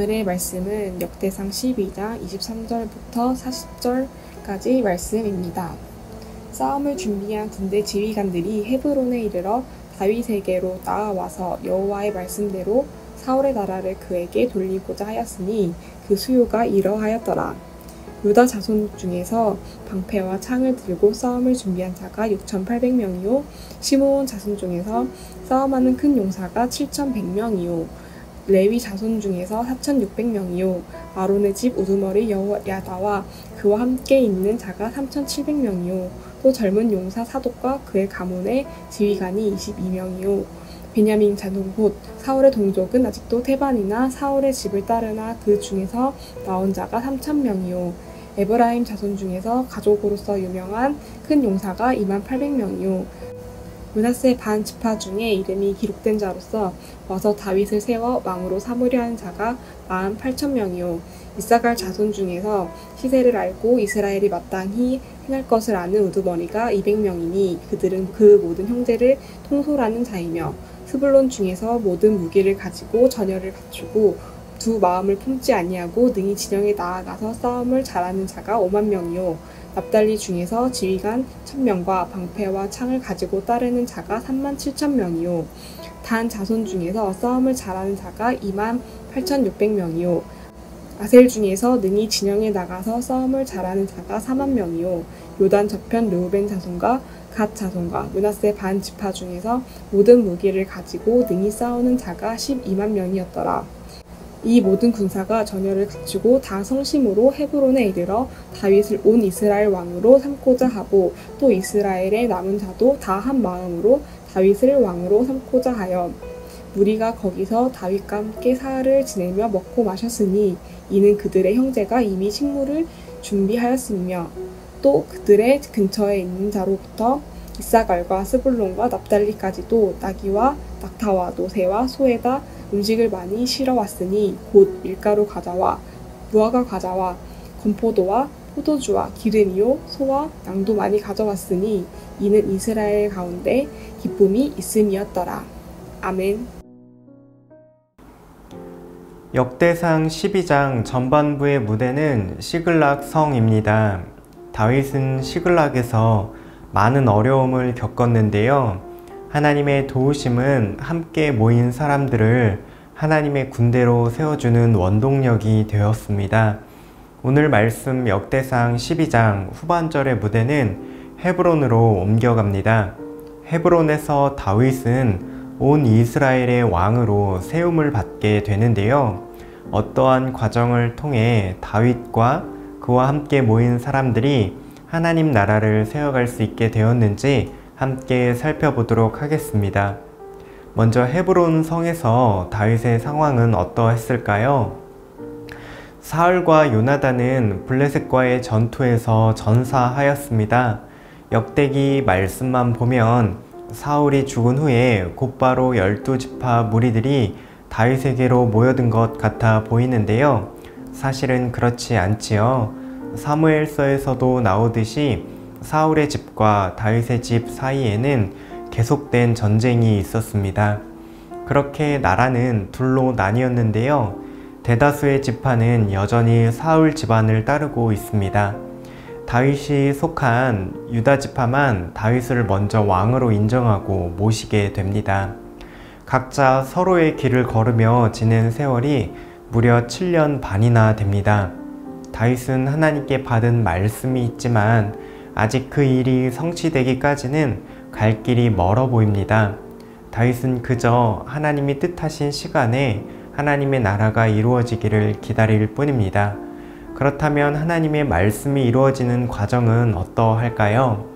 오늘의 말씀은 역대상 12장 23절부터 40절까지 말씀입니다. 싸움을 준비한 군대 지휘관들이 헤브론에 이르러 다윗에게로 나아와서 여호와의 말씀대로 사울의 나라를 그에게 돌리고자 하였으니 그 수요가 이러하였더라. 유다 자손 중에서 방패와 창을 들고 싸움을 준비한 자가 6,800명이요 시므온 자손 중에서 싸움하는 큰 용사가 7,100명이요 레위 자손 중에서 4,600명이요 아론의 집 우두머리 여호야다와 그와 함께 있는 자가 3,700명이요 또 젊은 용사 사독과 그의 가문의 지휘관이 22명이요 베냐민 자손 곧 사울의 동족은 아직도 태반이나 사울의 집을 따르나 그 중에서 나온 자가 3,000명이요 에브라임 자손 중에서 가족으로서 유명한 큰 용사가 28,000명이요 므낫세 반 지파 중에 이름이 기록된 자로서 와서 다윗을 세워 왕으로 삼으려 하는 자가 48,000명이요 이사갈 자손 중에서 시세를 알고 이스라엘이 마땅히 행할 것을 아는 우두머리가 200명이니 그들은 그 모든 형제를 통솔하는 자이며 스불론 중에서 모든 무기를 가지고 전열을 갖추고 두 마음을 품지 아니하고 능히 진영에 나아가서 싸움을 잘하는 자가 50,000명이요 납달리 중에서 지휘관 1,000명과 방패와 창을 가지고 따르는 자가 37,000명이요 단 자손 중에서 싸움을 잘하는 자가 28,600명이요 아셀 중에서 능히 진영에 나가서 싸움을 잘하는 자가 40,000명이요 요단 저편 르우벤 자손과 갓 자손과 므낫세 반 지파 중에서 모든 무기를 가지고 능히 싸우는 자가 120,000명이었더라. 이 모든 군사가 전열을 갖추고 다 성심으로 헤브론에 이르러 다윗을 온 이스라엘 왕으로 삼고자 하고 또 이스라엘의 남은 자도 다 한 마음으로 다윗을 왕으로 삼고자 하여 무리가 거기서 다윗과 함께 사흘을 지내며 먹고 마셨으니 이는 그들의 형제가 이미 식물을 준비하였으며 또 그들의 근처에 있는 자로부터 이사갈과 스불론과 납달리까지도 나귀와 낙타와 노새와 소에다 음식을 많이 실어왔으니 곧 밀가루 과자와 무화과 과자와 건포도와 포도주와 기름이요 소와 양도 많이 가져왔으니 이는 이스라엘 가운데 기쁨이 있음이었더라. 아멘. 역대상 12장 전반부의 무대는 시글락 성입니다. 다윗은 시글락에서 많은 어려움을 겪었는데요. 하나님의 도우심은 함께 모인 사람들을 하나님의 군대로 세워주는 원동력이 되었습니다. 오늘 말씀 역대상 12장 후반절의 무대는 헤브론으로 옮겨갑니다. 헤브론에서 다윗은 온 이스라엘의 왕으로 세움을 받게 되는데요. 어떠한 과정을 통해 다윗과 그와 함께 모인 사람들이 하나님 나라를 세워갈 수 있게 되었는지 함께 살펴보도록 하겠습니다. 먼저 헤브론 성에서 다윗의 상황은 어떠했을까요? 사울과 요나단은 블레셋과의 전투에서 전사하였습니다. 역대기 말씀만 보면 사울이 죽은 후에 곧바로 12지파 무리들이 다윗에게로 모여든 것 같아 보이는데요. 사실은 그렇지 않지요. 사무엘서에서도 나오듯이 사울의 집과 다윗의 집 사이에는 계속된 전쟁이 있었습니다. 그렇게 나라는 둘로 나뉘었는데요. 대다수의 지파는 여전히 사울 집안을 따르고 있습니다. 다윗이 속한 유다 지파만 다윗을 먼저 왕으로 인정하고 모시게 됩니다. 각자 서로의 길을 걸으며 지낸 세월이 무려 7년 반이나 됩니다. 다윗은 하나님께 받은 말씀이 있지만 아직 그 일이 성취되기까지는 갈 길이 멀어 보입니다. 다윗은 그저 하나님이 뜻하신 시간에 하나님의 나라가 이루어지기를 기다릴 뿐입니다. 그렇다면 하나님의 말씀이 이루어지는 과정은 어떠할까요?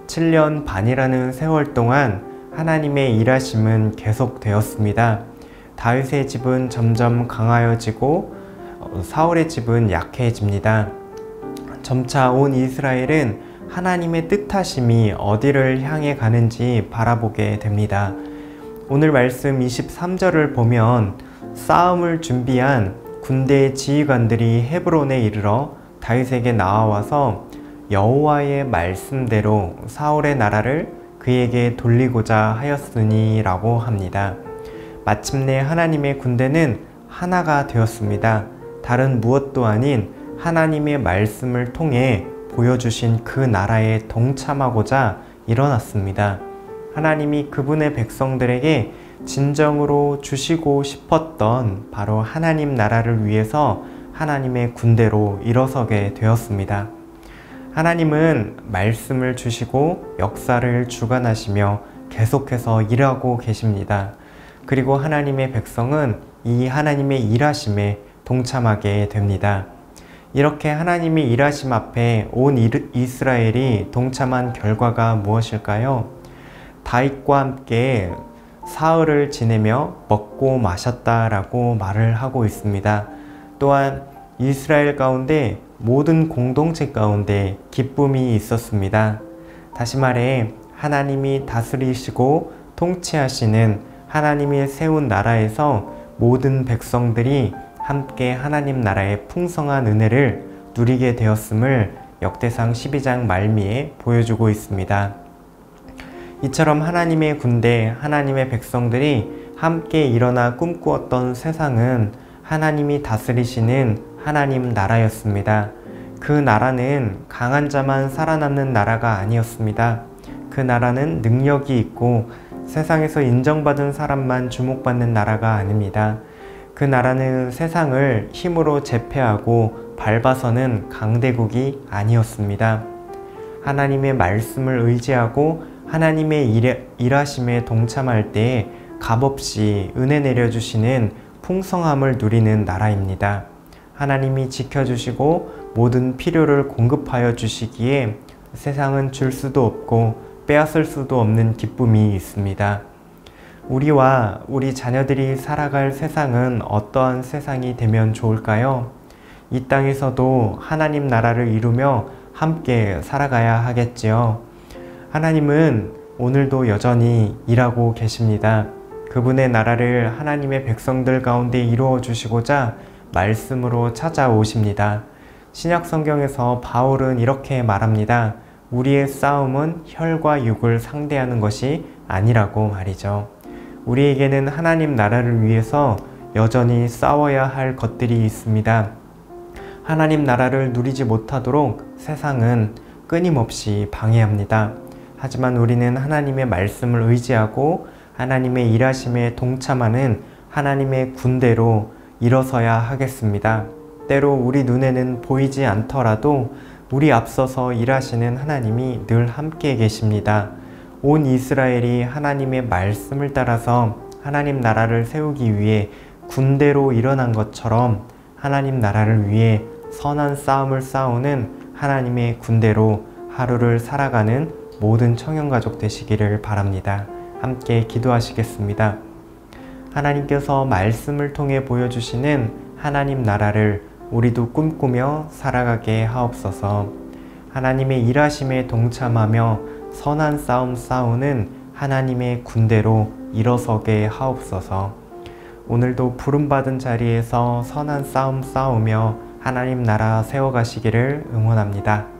7년 반이라는 세월 동안 하나님의 일하심은 계속되었습니다. 다윗의 집은 점점 강하여지고 사울의 집은 약해집니다. 점차 온 이스라엘은 하나님의 뜻하심이 어디를 향해 가는지 바라보게 됩니다. 오늘 말씀 23절을 보면 싸움을 준비한 군대의 지휘관들이 헤브론에 이르러 다윗에게 나와서 여호와의 말씀대로 사울의 나라를 그에게 돌리고자 하였으니 라고 합니다. 마침내 하나님의 군대는 하나가 되었습니다. 다른 무엇도 아닌 하나님의 말씀을 통해 보여주신 그 나라에 동참하고자 일어났습니다. 하나님이 그분의 백성들에게 진정으로 주시고 싶었던 바로 하나님 나라를 위해서 하나님의 군대로 일어서게 되었습니다. 하나님은 말씀을 주시고 역사를 주관하시며 계속해서 일하고 계십니다. 그리고 하나님의 백성은 이 하나님의 일하심에 동참하게 됩니다. 이렇게 하나님의 일하심 앞에 온 이스라엘이 동참한 결과가 무엇일까요? 다윗과 함께 사흘을 지내며 먹고 마셨다라고 말을 하고 있습니다. 또한 이스라엘 가운데 모든 공동체 가운데 기쁨이 있었습니다. 다시 말해 하나님이 다스리시고 통치하시는 하나님이 세운 나라에서 모든 백성들이 함께 하나님 나라의 풍성한 은혜를 누리게 되었음을 역대상 12장 말미에 보여주고 있습니다. 이처럼 하나님의 군대, 하나님의 백성들이 함께 일어나 꿈꾸었던 세상은 하나님이 다스리시는 하나님 나라였습니다. 그 나라는 강한 자만 살아남는 나라가 아니었습니다. 그 나라는 능력이 있고 세상에서 인정받은 사람만 주목받는 나라가 아닙니다. 그 나라는 세상을 힘으로 제패하고 밟아서는 강대국이 아니었습니다. 하나님의 말씀을 의지하고 하나님의 일하심에 동참할 때에 값없이 은혜 내려주시는 풍성함을 누리는 나라입니다. 하나님이 지켜주시고 모든 필요를 공급하여 주시기에 세상은 줄 수도 없고 빼앗을 수도 없는 기쁨이 있습니다. 우리와 우리 자녀들이 살아갈 세상은 어떠한 세상이 되면 좋을까요? 이 땅에서도 하나님 나라를 이루며 함께 살아가야 하겠지요. 하나님은 오늘도 여전히 일하고 계십니다. 그분의 나라를 하나님의 백성들 가운데 이루어 주시고자 말씀으로 찾아오십니다. 신약 성경에서 바울은 이렇게 말합니다. 우리의 싸움은 혈과 육을 상대하는 것이 아니라고 말이죠. 우리에게는 하나님 나라를 위해서 여전히 싸워야 할 것들이 있습니다. 하나님 나라를 누리지 못하도록 세상은 끊임없이 방해합니다. 하지만 우리는 하나님의 말씀을 의지하고 하나님의 일하심에 동참하는 하나님의 군대로 일어서야 하겠습니다. 때로 우리 눈에는 보이지 않더라도 우리 앞서서 일하시는 하나님이 늘 함께 계십니다. 온 이스라엘이 하나님의 말씀을 따라서 하나님 나라를 세우기 위해 군대로 일어난 것처럼 하나님 나라를 위해 선한 싸움을 싸우는 하나님의 군대로 하루를 살아가는 모든 청년가족 되시기를 바랍니다. 함께 기도하시겠습니다. 하나님께서 말씀을 통해 보여주시는 하나님 나라를 우리도 꿈꾸며 살아가게 하옵소서. 하나님의 일하심에 동참하며 선한 싸움 싸우는 하나님의 군대로 일어서게 하옵소서. 오늘도 부름받은 자리에서 선한 싸움 싸우며 하나님 나라 세워가시기를 응원합니다.